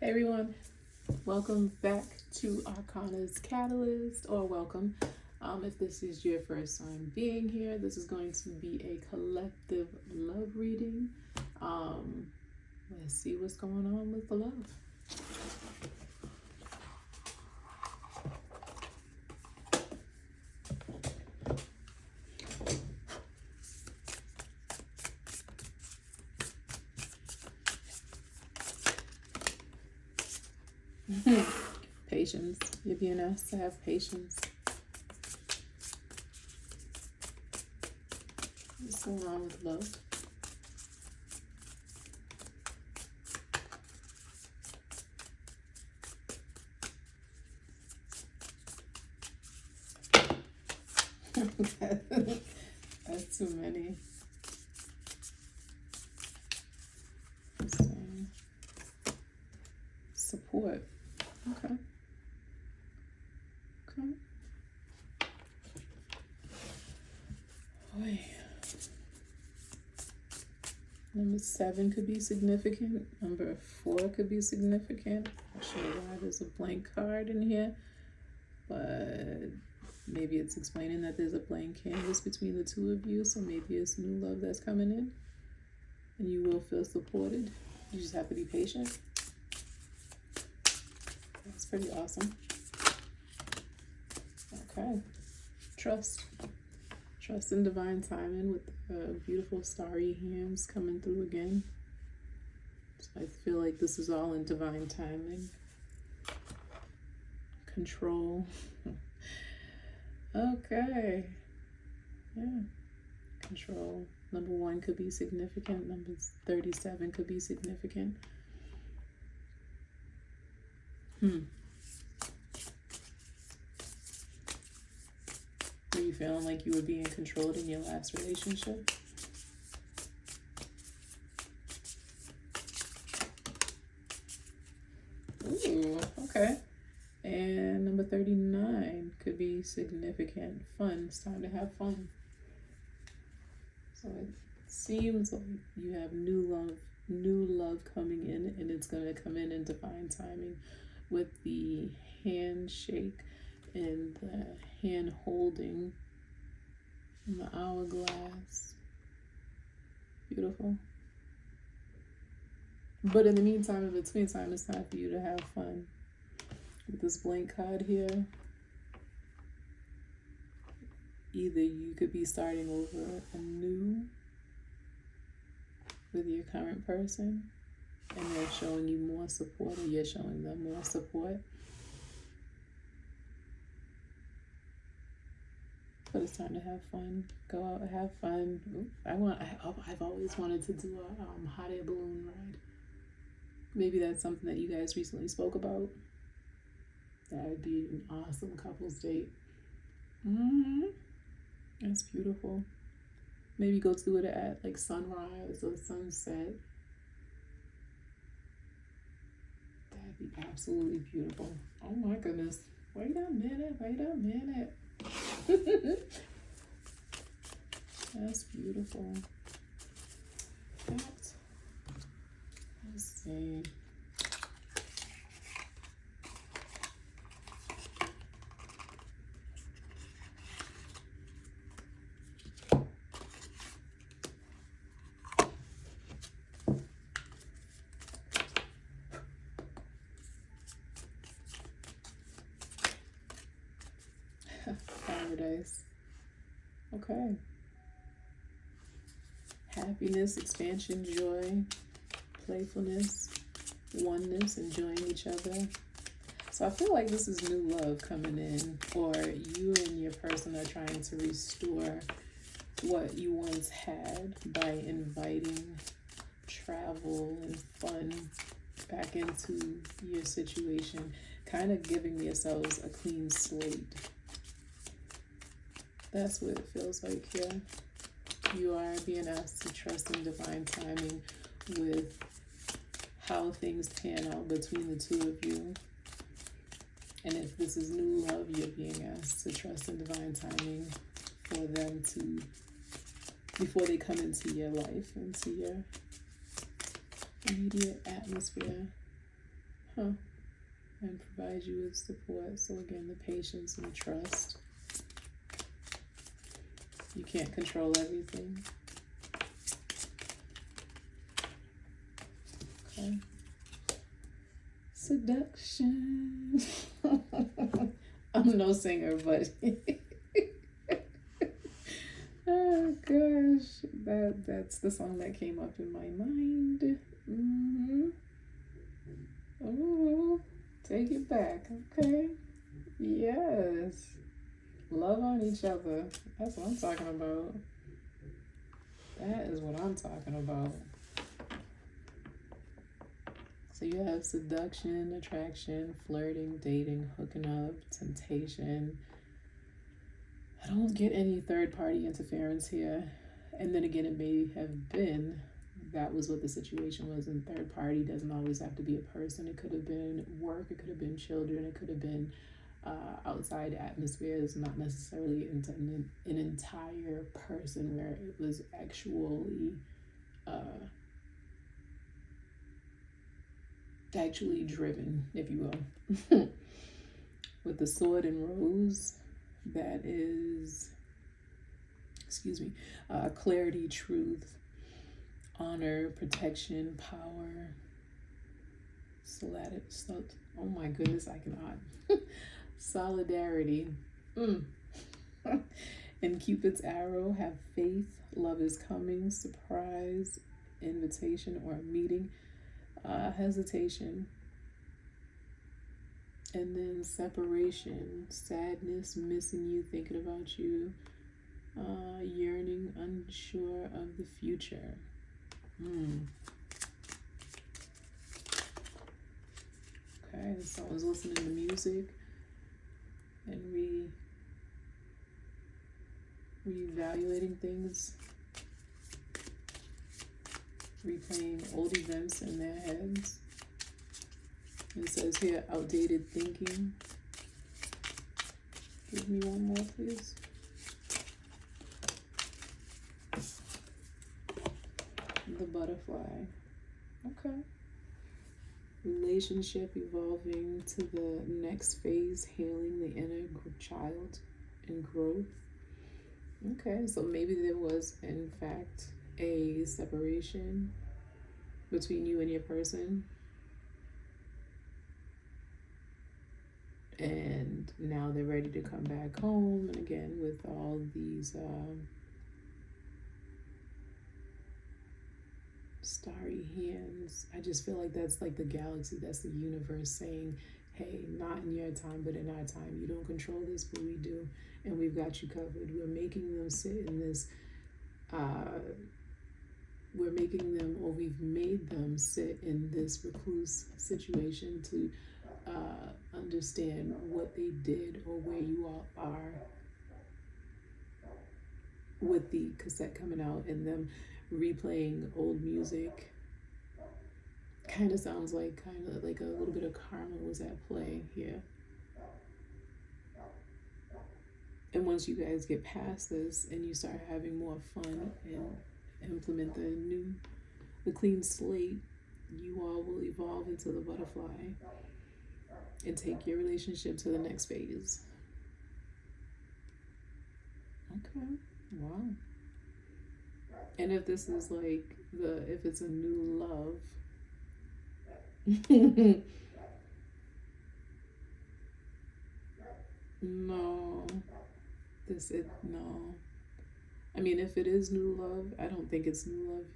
Hey everyone, welcome back to Arcana's Catalyst, or welcome. If this is your first time being here, this is going to be a collective love reading. Let's see what's going on with the love. Patience. You're being asked to have patience. What's going on with love? That's too many. Support. Okay. Okay. Boy. Number 7 could be significant. Number 4 could be significant. I'm not sure why there's a blank card in here, but maybe it's explaining that there's a blank canvas between the two of you, so maybe it's new love that's coming in, and you will feel supported. You just have to be patient. That's pretty awesome. Okay. Trust. Trust in divine timing with beautiful starry hands coming through again. So I feel like this is all in divine timing. Control. Okay. Yeah. Control. Number 1 could be significant. Number 37 could be significant. Were you feeling like you were being controlled in your last relationship? Ooh, okay. And number 39 could be significant. Fun. It's time to have fun. So it seems like you have new love coming in, and it's going to come in divine timing with the handshake and the hand holding and the hourglass. Beautiful. But in the meantime, in between time, it's time for you to have fun. With this blank card here, either you could be starting over anew with your current person, and they're showing you more support, or you're showing them more support. But it's time to have fun. Go out and have fun. I've always wanted to do a hot air balloon ride. Maybe that's something that you guys recently spoke about. That would be an awesome couples date. That's beautiful. Maybe go do it at like sunrise or sunset. That'd be absolutely beautiful. Oh my goodness. Wait a minute. That's beautiful. Let's see. Paradise. Okay. Happiness, expansion, joy, playfulness, oneness, enjoying each other. So I feel like this is new love coming in, or you and your person are trying to restore what you once had by inviting travel and fun back into your situation, kind of giving yourselves a clean slate. That's what it feels like here. You are being asked to trust in divine timing with how things pan out between the two of you. And if this is new love, you're being asked to trust in divine timing for them to, before they come into your life, into your immediate atmosphere. Huh. And provide you with support. So again, the patience and trust. You can't control everything. Okay. Seduction. I'm no singer, but oh gosh, that's the song that came up in my mind. Oh, take it back, okay? Yes, love on each other. That's what I'm talking about. That is what I'm talking about. So you have seduction, attraction, flirting, dating, hooking up, temptation. I don't get any third party interference here. And then again, it may have been that was what the situation was. And third party doesn't always have to be a person. It could have been work, it could have been children, it could have been outside atmospheres, not necessarily an entire person where it was actually driven, if you will. With the sword and rose, that is, clarity, truth, honor, protection, power, oh my goodness, I cannot. Solidarity. And Cupid's arrow, have faith, love is coming, surprise, invitation or meeting, hesitation. And then separation, sadness, missing you, thinking about you, yearning, unsure of the future. Okay, so I was listening to music and reevaluating things, replaying old events in their heads. It says here, outdated thinking. Give me one more, please. The butterfly. Okay. Relationship evolving to the next phase, healing the inner child and growth. Okay, so maybe there was, in fact, a separation between you and your person. And now they're ready to come back home. And again, with all these starry hands, I just feel like that's like the galaxy, that's the universe saying, hey, not in your time, but in our time. You don't control this, but we do. And we've got you covered. We're making them sit in this, we've made them sit in this recluse situation to understand what they did or where you all are with the cassette coming out and them replaying old music. Kind of sounds like a little bit of karma was at play here. And once you guys get past this and you start having more fun and implement the clean slate, you all will evolve into the butterfly and take your relationship to the next phase. Okay, wow. And if this is like if it's a new love, no, no. I mean, if it is new love, I don't think it's new love.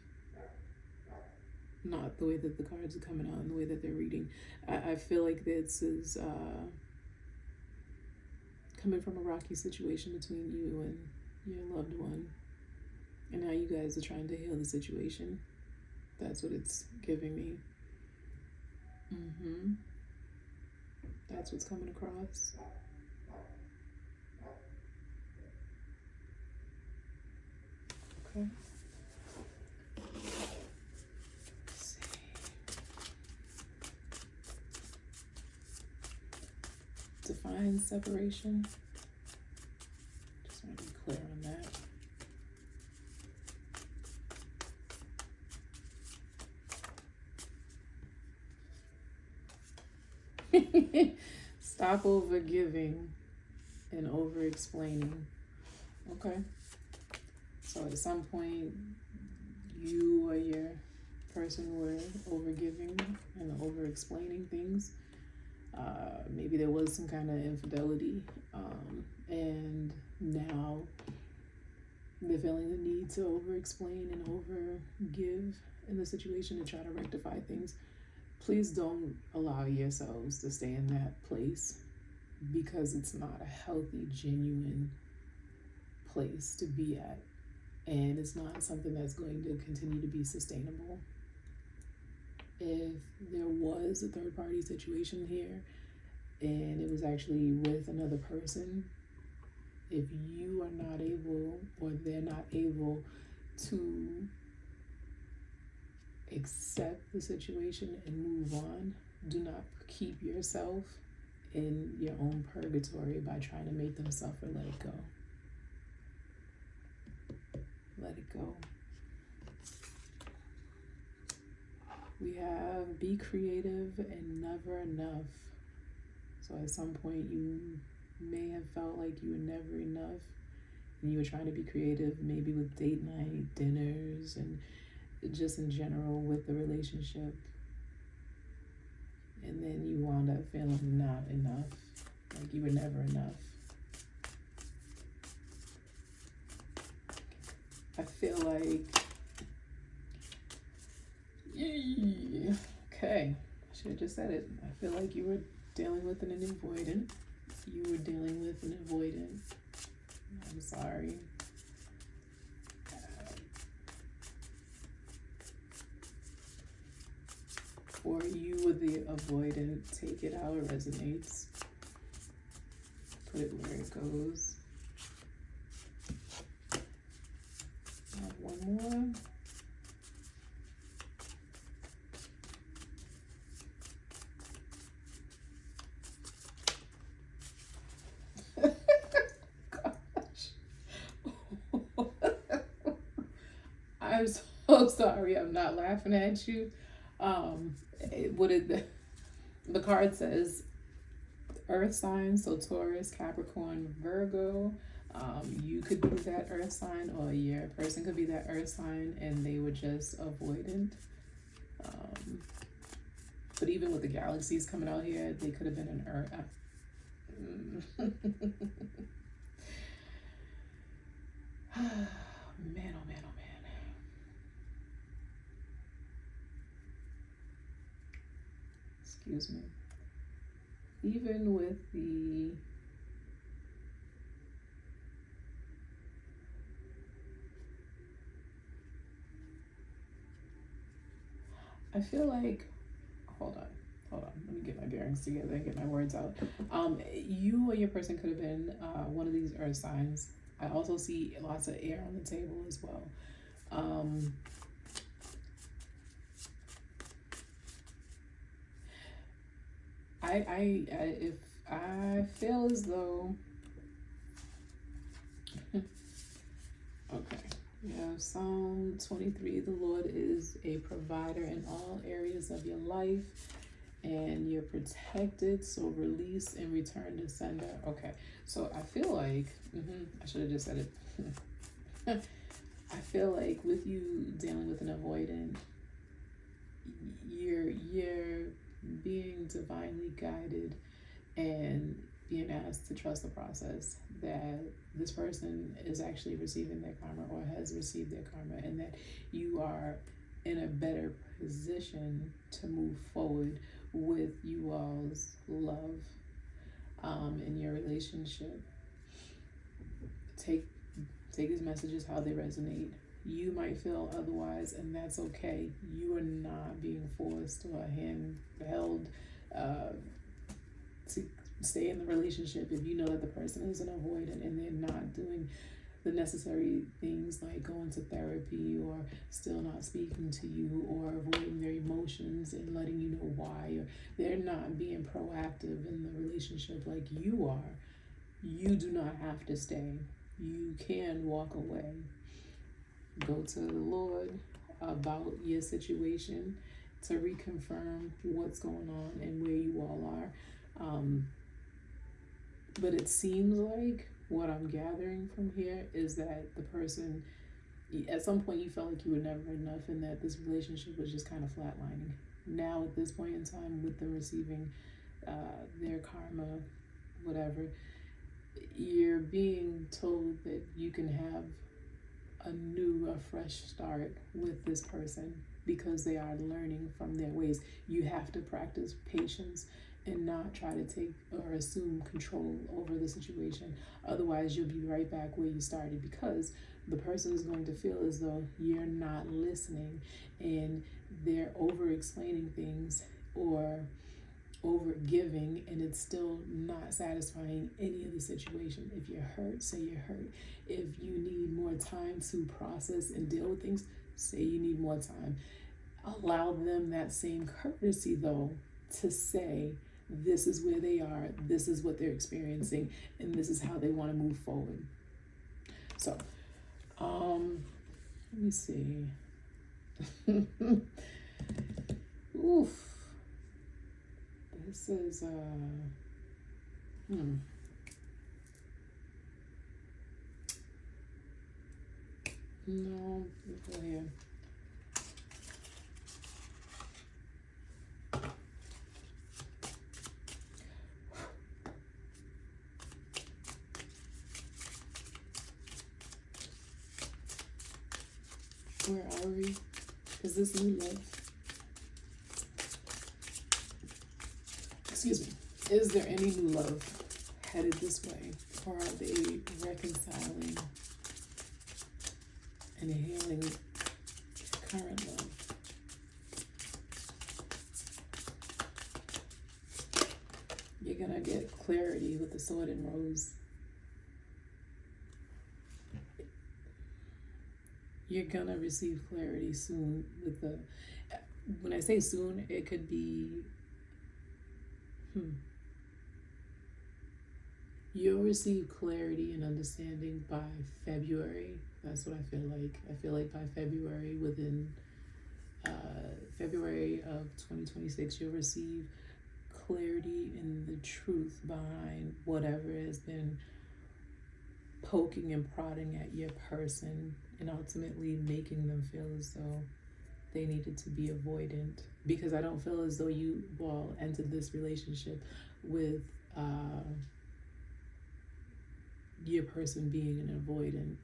Not the way that the cards are coming out and the way that they're reading. I feel like this is coming from a rocky situation between you and your loved one. And now you guys are trying to heal the situation. That's what it's giving me. That's what's coming across. Okay. Define separation. Just want to be clear on that. Stop over giving and over explaining. Okay. So at some point, you or your person were over giving and over explaining things. Maybe there was some kind of infidelity, and now they're feeling the need to over explain and over give in the situation to try to rectify things. Please don't allow yourselves to stay in that place, because it's not a healthy, genuine place to be at, and it's not something that's going to continue to be sustainable. If there was a third party situation here and it was actually with another person, if you are not able, or they're not able to accept the situation and move on, do not keep yourself in your own purgatory by trying to make them suffer. Let it go. Let it go. We have be creative and never enough. So at some point you may have felt like you were never enough, and you were trying to be creative, maybe with date night, dinners, and just in general with the relationship. And then you wound up feeling not enough, like you were never enough. I feel like, okay, I should have just said it. I feel like you were dealing with an avoidant. You were dealing with an avoidant. I'm sorry. Or you were the avoidant. Take it how it resonates. Put it where it goes. One more. I'm so sorry. I'm not laughing at you. The card says Earth sign, so Taurus, Capricorn, Virgo. You could be that Earth sign, or your person could be that Earth sign, and they were just avoidant. But even with the galaxies coming out here, they could have been an Earth. Man, oh man, oh man. Excuse me. Even with the I feel like, hold on, let me get my bearings together and get my words out. You or your person could have been one of these earth signs. I also see lots of air on the table as well. If I feel as though, okay, yeah, Psalm 23, the Lord is a provider in all areas of your life, and you're protected, so release and return to sender. Okay, so I feel like, I should have just said it. I feel like with you dealing with an avoidant, you're being divinely guided and being asked to trust the process, that this person is actually receiving their karma or has received their karma, and that you are in a better position to move forward with you all's love in your relationship. Take these messages how they resonate. You might feel otherwise, and that's okay. You are not being forced or handheld to stay in the relationship if you know that the person is an avoidant and they're not doing the necessary things like going to therapy, or still not speaking to you, or avoiding their emotions and letting you know why, or they're not being proactive in the relationship like you are. You do not have to stay. You can walk away. Go to the Lord about your situation to reconfirm what's going on and where you all are. But it seems like what I'm gathering from here is that the person, at some point, you felt like you were never enough and that this relationship was just kind of flatlining. Now, at this point in time, with them receiving their karma, whatever, you're being told that you can have a fresh start with this person because they are learning from their ways. You have to practice patience and not try to take or assume control over the situation. Otherwise, you'll be right back where you started, because the person is going to feel as though you're not listening and they're over explaining things or over giving, and it's still not satisfying any of the situation. If you're hurt, say you're hurt. If you need more time to process and deal with things, say you need more time. Allow them that same courtesy, though, to say this is where they are, this is what they're experiencing, and this is how they want to move forward. So, let me see. Oof. This is, no, go here. Where are we? Is this new love? Excuse me. Is there any new love headed this way? Or are they reconciling and healing current love? You're gonna get clarity with the Sword and Rose. You're gonna receive clarity soon with the, when I say soon, it could be, you'll receive clarity and understanding by February. That's what I feel like. I feel like by February, within February of 2026, you'll receive clarity in the truth behind whatever has been poking and prodding at your person, and ultimately making them feel as though they needed to be avoidant. Because I don't feel as though you all entered this relationship with your person being an avoidant.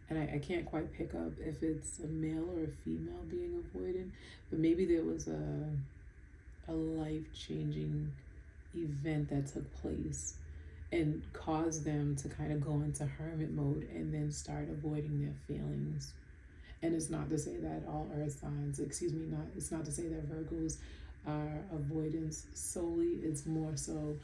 And I can't quite pick up if it's a male or a female being avoidant, but maybe there was a life-changing event that took place and caused them to kind of go into hermit mode and then start avoiding their feelings. And it's not to say that all earth signs, it's not to say that Virgos are avoidance solely. It's more so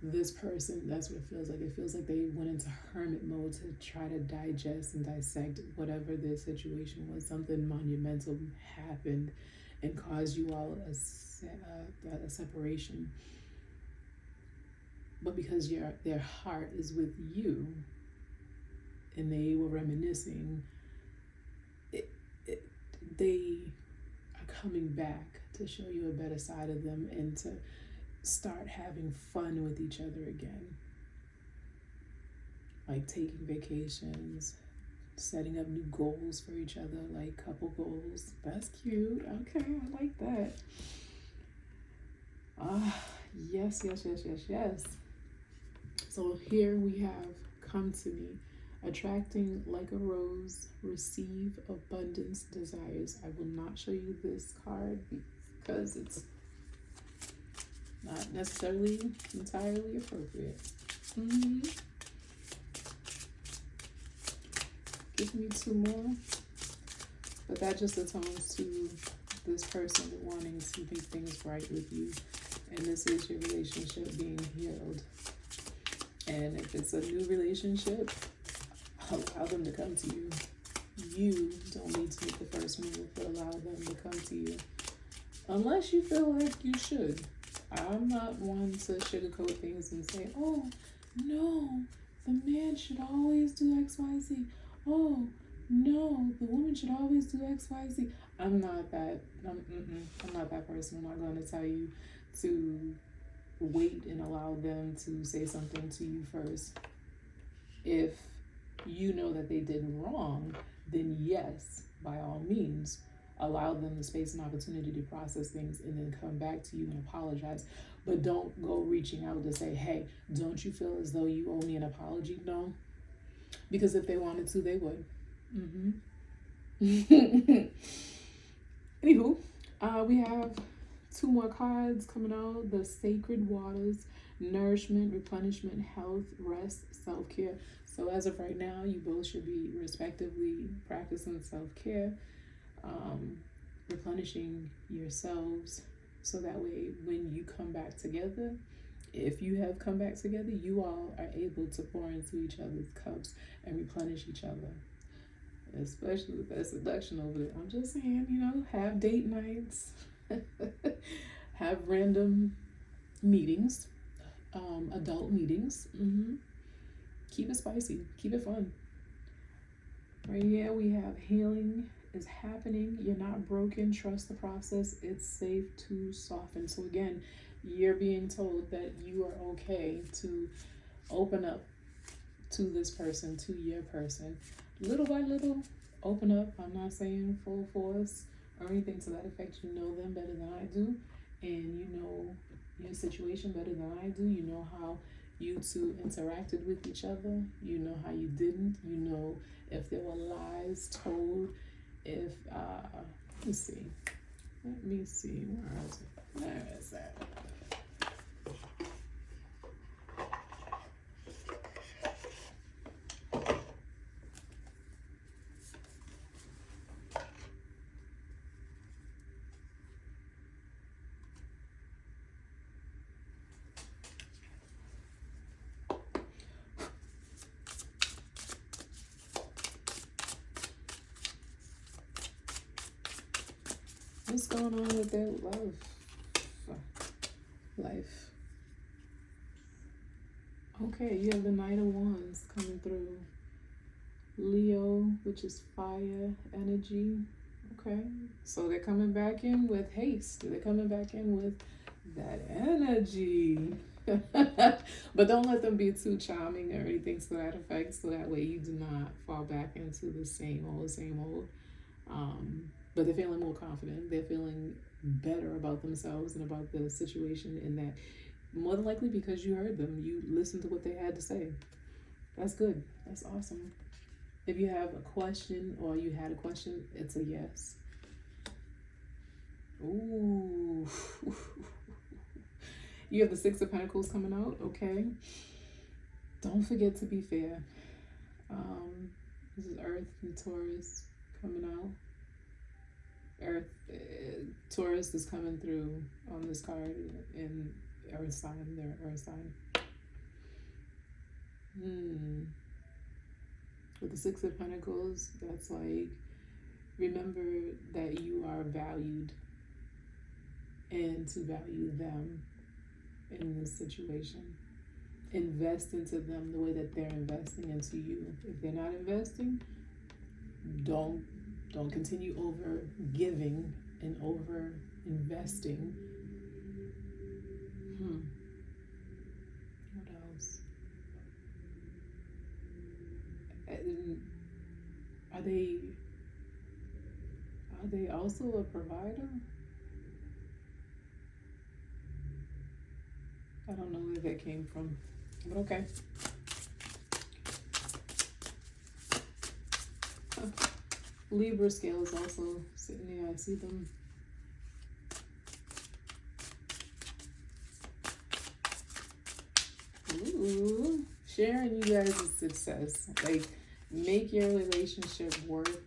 this person, that's what it feels like. It feels like they went into hermit mode to try to digest and dissect whatever their situation was. Something monumental happened and caused you all a separation. But because their heart is with you and they were reminiscing, they are coming back to show you a better side of them and to start having fun with each other again. Like taking vacations, setting up new goals for each other, like couple goals. That's cute. Okay, I like that. Yes. So here we have come to me, attracting like a rose, receive abundance desires. I will not show you this card because it's not necessarily entirely appropriate. Give me two more. But that just atones to this person wanting to make things right with you. And this is your relationship being healed. And if it's a new relationship, allow them to come to you. You don't need to make the first move, but allow them to come to you. Unless you feel like you should. I'm not one to sugarcoat things and say, oh, no, the man should always do X, Y, Z. Oh, no, the woman should always do X, Y, Z. I'm not that person. I'm not going to tell you to wait and allow them to say something to you first. If you know that they did wrong, then yes, by all means, allow them the space and opportunity to process things and then come back to you and apologize. But don't go reaching out to say, hey, don't you feel as though you owe me an apology? No. Because if they wanted to, they would. Anywho, we have 2 more cards coming out. The Sacred Waters, Nourishment, Replenishment, Health, Rest, Self-Care. So as of right now, you both should be respectively practicing self-care, replenishing yourselves, so that way when you come back together, if you have come back together, you all are able to pour into each other's cups and replenish each other. Especially with that seduction over there. I'm just saying, have date nights, have random meetings, adult meetings. Keep it spicy, keep it fun. Right here we have healing is happening. You're not broken. Trust the process. It's safe to soften. So again, you're being told that you are okay to open up to this person, to your person. Little by little, open up. I'm not saying full force or anything to that effect. You know them better than I do, and you know your situation better than I do. You know how you two interacted with each other. You know how you didn't. You know if there were lies told. If let me see. Where is it? Where is that? What's going on with their love life? Okay, you have the Knight of Wands coming through. Leo, which is fire energy. Okay, so they're coming back in with haste. They're coming back in with that energy. But don't let them be too charming or anything to that effect, so that way you do not fall back into the same old. But they're feeling more confident. They're feeling better about themselves and about the situation, in that more than likely because you heard them, you listened to what they had to say. That's good. That's awesome. If you have a question or you had a question, it's a yes. Ooh. You have the Six of Pentacles coming out, okay? Don't forget to be fair. This is Earth and Taurus coming out. Taurus is coming through on this card in Earth sign, their Earth sign. With the Six of Pentacles, that's like, remember that you are valued and to value them in this situation. Invest into them the way that they're investing into you. If they're not investing, don't continue over giving and over investing. What else? Are they also a provider? I don't know where that came from, but okay. Libra scale is also sitting there. I see them. Ooh, sharing you guys' success. Like, make your relationship work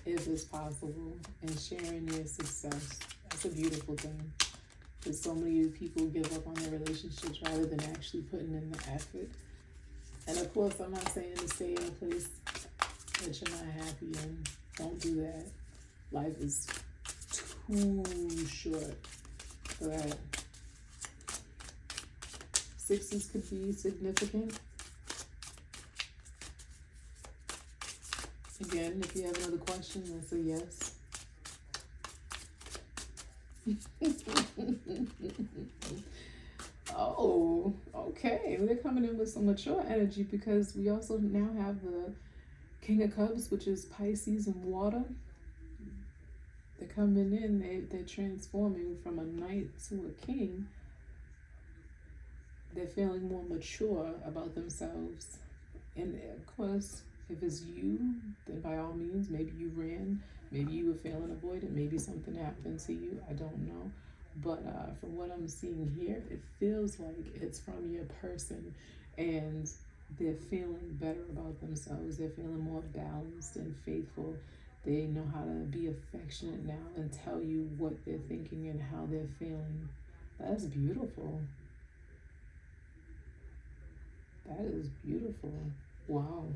if it's possible, and sharing your success. That's a beautiful thing. Because so many people give up on their relationships rather than actually putting in the effort. And of course, I'm not saying to stay in a place that you're not happy in. Don't do that. Life is too short for that. Sixes could be significant. Again, if you have another question, that's a yes. Oh, okay. They're coming in with some mature energy because we also now have the King of Cups, which is Pisces and water. They're coming in, they're transforming from a knight to a king. They're feeling more mature about themselves. And of course, if it's you, then by all means, maybe you ran, maybe you were feeling avoided, maybe something happened to you, I don't know. But from what I'm seeing here, it feels like it's from your person, and they're feeling better about themselves. They're feeling more balanced and faithful. They know how to be affectionate now and tell you what they're thinking and how they're feeling. That's beautiful. That is beautiful. Wow.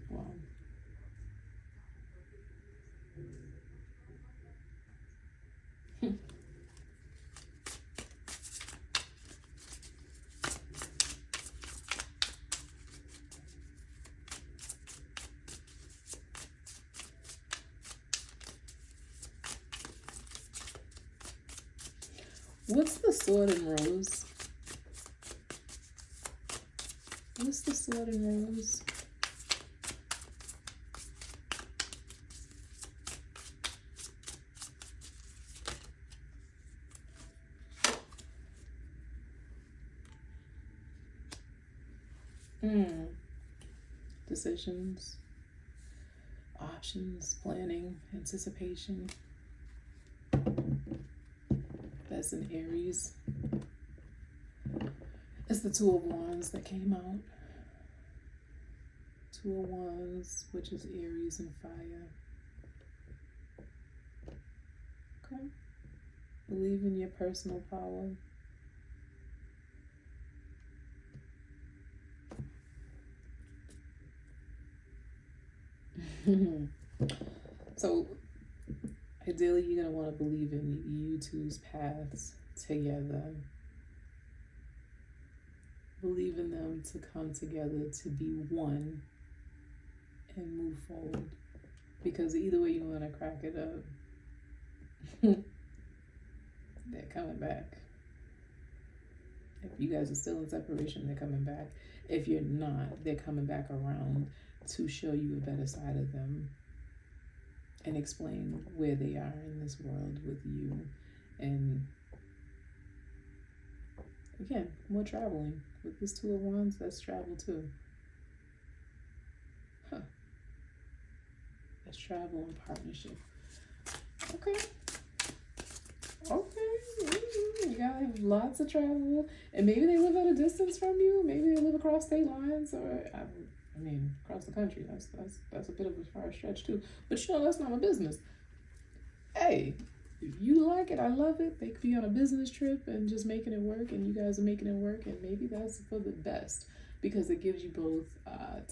Wow. What's the sword and rose? What's the sword and rose? Hmm. Decisions, options, planning, anticipation. That's an Aries. It's the Two of Wands that came out. Two of Wands, which is Aries and fire. Okay. Believe in your personal power. So, ideally, you're going to want to believe in you two's paths together. Believe in them to come together to be one and move forward. Because either way you want to crack it up, they're coming back. If you guys are still in separation, they're coming back. If you're not, they're coming back around to show you a better side of them and explain where they are in this world with you. And again, more traveling. With this Two of Wands, that's travel too. Huh. That's travel and partnership. Okay. Okay. You gotta have lots of travel. And maybe they live at a distance from you. Maybe they live across state lines, or I mean, across the country. That's a bit of a far stretch too. But you know, that's not my business. Hey, if you like it, I love it. They could be on a business trip and just making it work, and you guys are making it work, and maybe that's for the best because it gives you both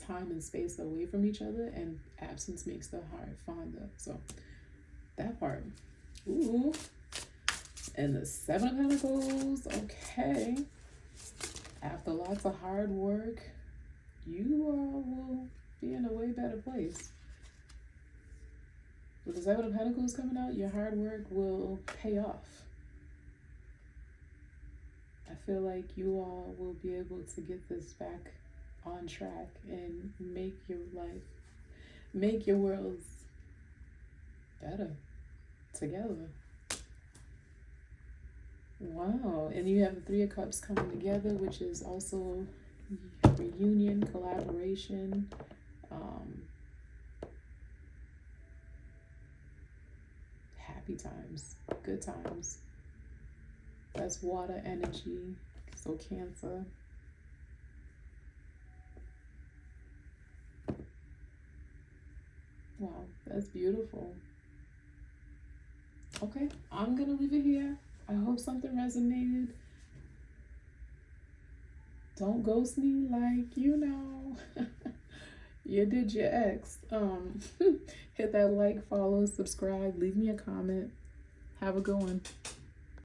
time and space away from each other, and absence makes the heart fonder. So that part. Ooh. And the Seven of Pentacles. Okay. After lots of hard work, you will be in a way better place. With the Seven of Pentacles coming out, your hard work will pay off. I feel like you all will be able to get this back on track and make your life, make your worlds better together. Wow. And you have the Three of Cups coming together, which is also reunion, collaboration, happy times, good times. That's water energy, so Cancer. Wow, that's beautiful. Okay, I'm gonna leave it here. I hope something resonated. Don't ghost me like you know. You did your ex. Hit that like, follow, subscribe, leave me a comment. Have a good one.